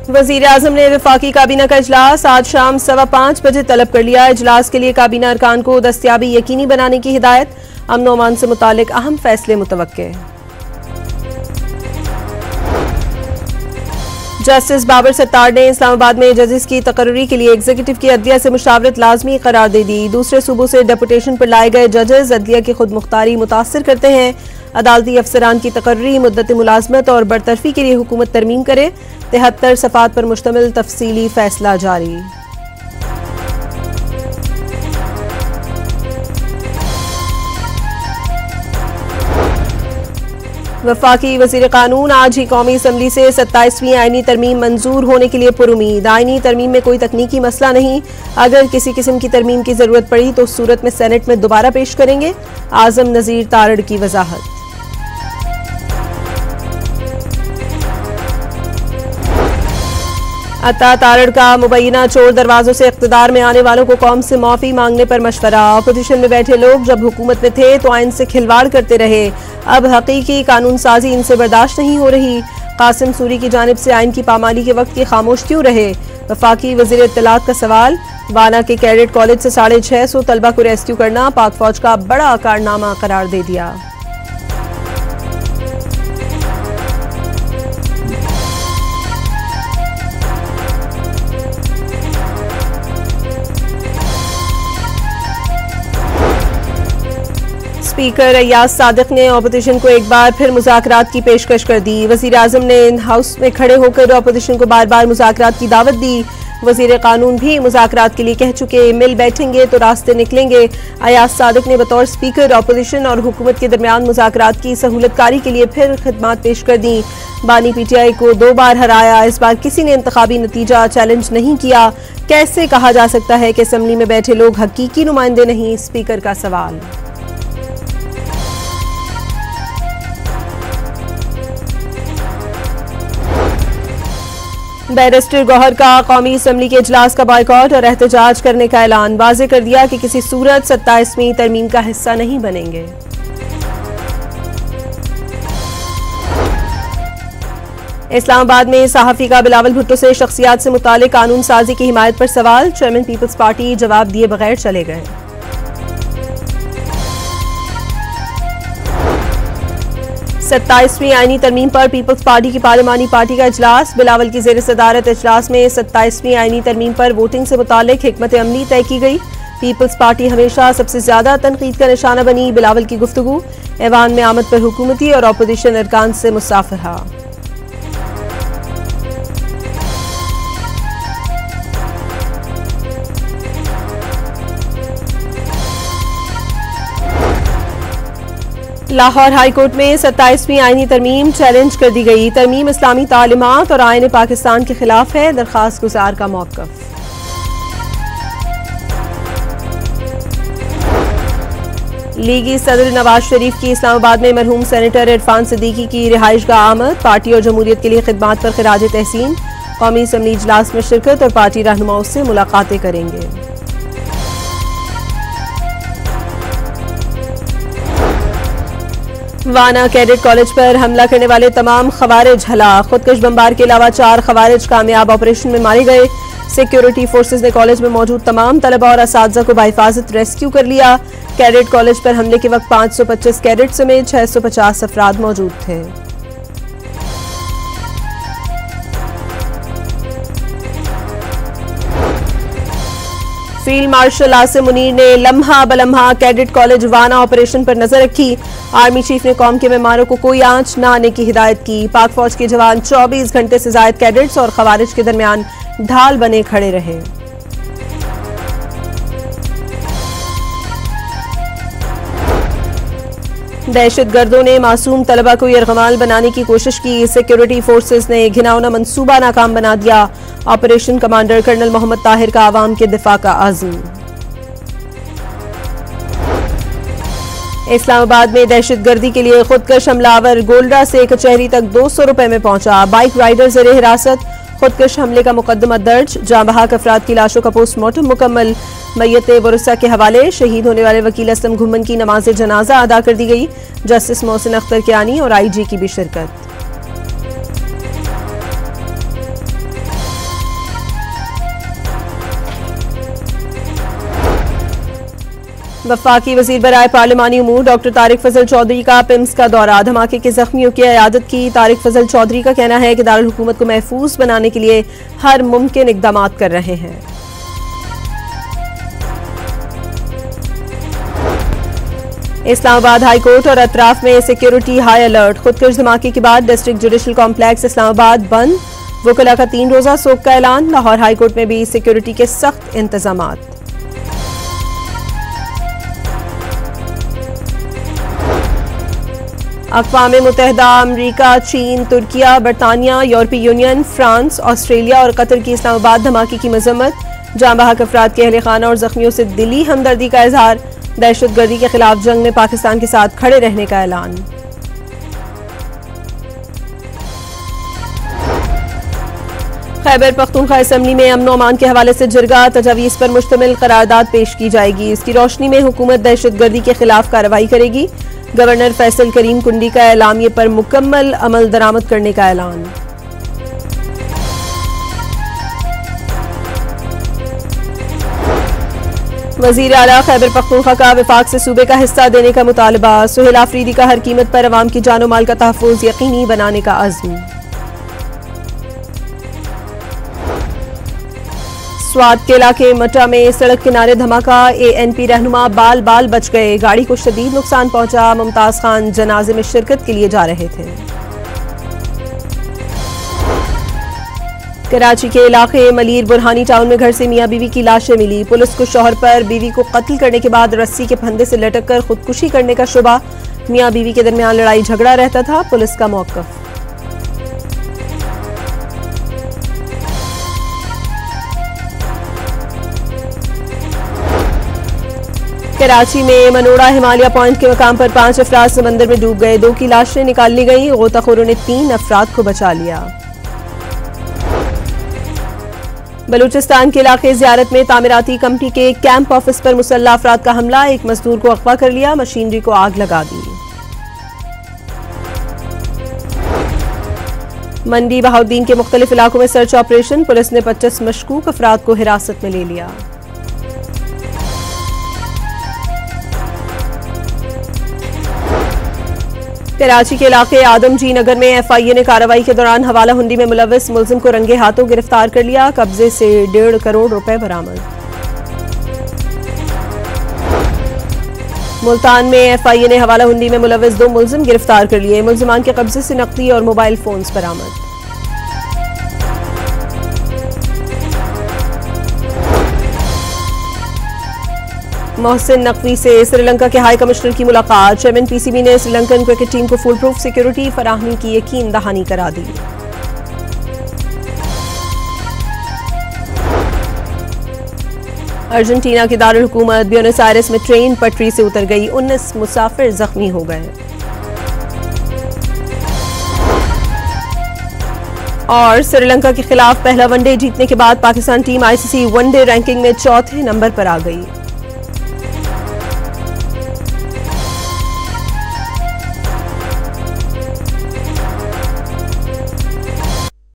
वजीर आजम ने वफाकी काबीना का इजलास आज शाम 5:15 बजे तलब कर लिया। इजलास के लिए काबीना अरकान को दस्तयाबी यकीनी बनाने की हिदायत। अमन व अमान से मुतालिक अहम फैसले मुतवक्के। जस्टिस बाबर सत्तार ने इस्लामाबाद में जजेस की तकर्री के लिए एग्जीक्यूटिव की अदलिया से मुशावरत लाजमी करार दे दी। दूसरे सूबों से डेपुटेशन पर लाए गए जजेस अदलिया की खुद मुख्तारी मुतासर करते हैं। अदालती अफसरान की तकर्री मुद्दत मुलाजमत और बरतरफी के लिए हुकूमत तरमीम करे। 73 सफ़ात पर मुश्तमिल तफसीली फैसला जारी। वफाकी वज़ीर कानून आज ही कौमी असम्बली से 27वीं आईनी तरमीम मंजूर होने के लिए पुरुमीद। आईनी तरमीम में कोई तकनीकी मसला नहीं, अगर किसी किस्म की तरमीम की जरूरत पड़ी तो उस सूरत में सेनेट में दोबारा पेश करेंगे। आजम नज़ीर तारड़ की वजाहत। अता तारड़ का मुबैना चोर दरवाजों से इख्तिदार में आने वालों को कौम से माफी मांगने पर मशवरा। अपोजिशन में बैठे लोग जब हुकूमत में थे तो आइन से खिलवाड़ करते रहे, अब हकीकी कानून साजी इनसे बर्दाश्त नहीं हो रही। कासिम सूरी की जानिब से आइन की पामाली के वक्त की खामोश क्यों रहे? वफाकी वज़ीर इत्तलात का सवाल। वाना के कैडेट कॉलेज से 650 तलबा को रेस्क्यू करना पाक फौज का बड़ा कारनामा करार दे दिया। स्पीकर अय्याज सादिक ने अपोजिशन को एक बार फिर मुज़ाकरात की पेशकश कर दी। वज़ीर आज़म ने इन हाउस में खड़े होकर अपोजिशन को बार बार मुज़ाकरात की दावत दी। वज़ीर कानून भी मुज़ाकरात के लिए कह चुके, मिल बैठेंगे तो रास्ते निकलेंगे। अय्याज सादिक ने बतौर स्पीकर अपोजिशन और हुकूमत के दरमियान मुज़ाकरात की सहूलतकारी के लिए फिर खिदमात पेश कर दी। बानी PTI को 2 बार हराया, इस बार किसी ने इंतखाबी नतीजा चैलेंज नहीं किया। कैसे कहा जा सकता है कि असम्बली में बैठे लोग हकीकी नुमाइंदे नहीं? स्पीकर का सवाल। बैरिस्टर गौहर का कौमी असम्बली के इजलास का बायकॉट और एहतजाज करने का ऐलान। वाज़ेह कर दिया कि किसी सूरत 27वीं तरमीम का हिस्सा नहीं बनेंगे। इस्लामाबाद में सहाफ़ी का बिलावल भुट्टो से शख्सियात से मुतालिक कानून साजी की हिमायत पर सवाल। चेयरमैन पीपल्स पार्टी जवाब दिए बगैर चले गए। सत्ताईसवीं आईनी तरमीम पर पीपल्स पार्टी की पार्लिमानी पार्टी का इजलास। बिलावल की ज़ेर सदारत इजलास में 27वीं आईनी तरमीम पर वोटिंग से मुतालिक हिकमत अमली तय की गई। पीपल्स पार्टी हमेशा सबसे ज्यादा तनकीद का निशाना बनी। बिलावल की गुफ्तगू। ऐवान में आमद पर हुकूमती और अपोजिशन अरकान से मुसाफिहा। लाहौर हाई कोर्ट में 27वीं आईनी तरमीम चैलेंज कर दी गई। तरमीम इस्लामी तालीमात और आईन पाकिस्तान के खिलाफ है, दरखास्त गुजार का मौक़िफ़। लीगी सदर नवाज शरीफ की इस्लामाबाद में मरहूम सेनेटर इरफान सिद्दीकी की रिहाइशगाह आमद। पार्टी और जमहूरियत के लिए खिदमात पर खिराज तहसीन। कौमी असम्बली इजलास में शिरकत और पार्टी रहनुमाओं से मुलाकातें करेंगे। वाना कैडेट कॉलेज पर हमला करने वाले तमाम खवारिज हलाक। खुदकश बमबार के अलावा 4 खवारिज कामयाब ऑपरेशन में मारे गए। सिक्योरिटी फोर्सेज ने कॉलेज में मौजूद तमाम तलबा और असातिज़ा को बाहिफाजत रेस्क्यू कर लिया। कैडेट कॉलेज पर हमले के वक्त 525 कैडेट समेत 650 अफराद मौजूद थे। फील्ड मार्शल आसिम मुनीर ने लम्हा बलम्हा कैडेट कॉलेज वाना ऑपरेशन पर नजर रखी। आर्मी चीफ ने कौम के मेहमानों को कोई आंच न आने की हिदायत की। पाक फौज के जवान 24 घंटे से जायद कैडेट्स और खवारिज के दरमियान ढाल बने खड़े रहे। दहशतगर्दों ने मासूम तलबा को यरगमाल बनाने की कोशिश की। सिक्योरिटी फोर्सेस ने घिनौना मंसूबा नाकाम बना दिया। Operation commander colonel Mohammad Tahir का आवाम के दिफा का आज़म। इस्लामाबाद में दहशतगर्दी के लिए खुदकश हमलावर गोल्डा से कचहरी तक 200 रुपए में पहुंचा। बाइक राइडर ज़ेरे हिरासत। खुदकश हमले का मुकदमा दर्ज। जाँ बहक अफराद की लाशों का पोस्टमार्टम मुकम्मल। मैयत वरुसा के हवाले। शहीद होने वाले वकील असलम घुमन की नमाज जनाजा अदा कर दी गई। जस्टिस मोहसिन अख्तर कियानी और IG की भी शिरकत। वफाकी वजीर बराए पार्लिमानी उमूर डॉक्टर तारिक फजल चौधरी का पिम्स का दौरा, धमाके के जख्मियों की इयादत की। तारिक फजल चौधरी का कहना है कि दारुल हुकूमत को महफूज बनाने के लिए हर मुमकिन इकदाम कर रहे हैं। इस्लामाबाद हाई कोर्ट और अतराफ में सिक्योरिटी हाई अलर्ट। खुदकुश धमाके के बाद डिस्ट्रिक्ट जुडिशल कॉम्प्लेक्स इस्लामाबाद बंद। वकला का 3 रोजा सोग का ऐलान। लाहौर हाई कोर्ट में भी सिक्योरिटी के सख्त इंतजामात। अक़वाम मुत्तहिदा, अमरीका, चीन, तुर्किया, बरतानिया, यूरोपीय यूनियन, फ्रांस, ऑस्ट्रेलिया और कतर की इस्लामाबाद धमाके की मजम्मत। जाँ बहक अफराद के अहले खाना और जख्मियों से दिली हमदर्दी का इजहार। दहशतगर्दी के खिलाफ जंग में पाकिस्तान के साथ खड़े रहने का ऐलान। खैबर पख्तूनख्वा असम्बली में अमन अमान के हवाले से जिरगा, तजावीज़ पर मुश्तमिल करारदाद पेश की जाएगी। इसकी रोशनी में हुकूमत दहशतगर्दी के खिलाफ कार्रवाई करेगी। गवर्नर फैसल करीम कुंडी का एलामिये पर मुकम्मल अमल दरामद करने का ऐलान। वजीर आला खैबर पख्तूनख्वा का वफाक से सूबे का हिस्सा देने का मुतालबा। सुहेल आफरीदी का हर कीमत पर अवाम की जानो माल का तहफ़्फ़ुज़ यकीनी बनाने का अज़्म। स्वात के इलाके मटा में सड़क किनारे धमाका, ANP रहनुमा बाल बाल बच गए। गाड़ी को शदीद नुकसान पहुंचा। मुमताज खान जनाजे में शिरकत के लिए जा रहे थे। कराची के इलाके मलीर बुरहानी टाउन में घर से मियां बीवी की लाशें मिली। पुलिस को शौहर पर बीवी को कत्ल करने के बाद रस्सी के फंदे से लटक कर खुदकुशी करने का शुबा। मियां बीवी के दरमियान लड़ाई झगड़ा रहता था। पुलिस का मौक़िफ़। कराची में मनोड़ा हिमालय पॉइंट के मकाम पर 5 अफराद समंदर में डूब गए। 2 की लाशें निकाल ली गई। गोताखोरों ने 3 अफराद को बचा लिया। बलूचिस्तान के इलाके ज़ियारत में तामीराती कंपनी के कैंप ऑफिस पर मुसल्लह अफराद का हमला। एक मजदूर को अगवा कर लिया। मशीनरी को आग लगा दी। मंडी बहाउद्दीन के मुख्तलिफ इलाकों में सर्च ऑपरेशन। पुलिस ने 25 मशकूक अफराद को हिरासत में ले लिया। कराची के इलाके आदमजी नगर में FIA ने कार्रवाई के दौरान हवाला हुंडी में मुलव्वस मुलजिम को रंगे हाथों गिरफ्तार कर लिया। कब्जे से 1.5 करोड़ रुपए बरामद। मुल्तान में FIA ने हवाला हुंडी में मुलव्वस 2 मुलजिम गिरफ्तार कर लिए। मुलजिमान के कब्जे से नकदी और मोबाइल फोन्स बरामद। मोहसिन नकवी से श्रीलंका के हाई कमिश्नर की मुलाकात। चेयरमैन PCB ने श्रीलंकन क्रिकेट टीम को फुल प्रूफ सिक्योरिटी फराहमी की यकीन दहानी करा दी। अर्जेंटीना की दारुल हुकूमत ब्यूनस आयरेस में ट्रेन पटरी से उतर गई। 19 मुसाफिर जख्मी हो गए। और श्रीलंका के खिलाफ पहला वनडे जीतने के बाद Pakistan team ICC one day ranking में 4थे नंबर पर आ गई।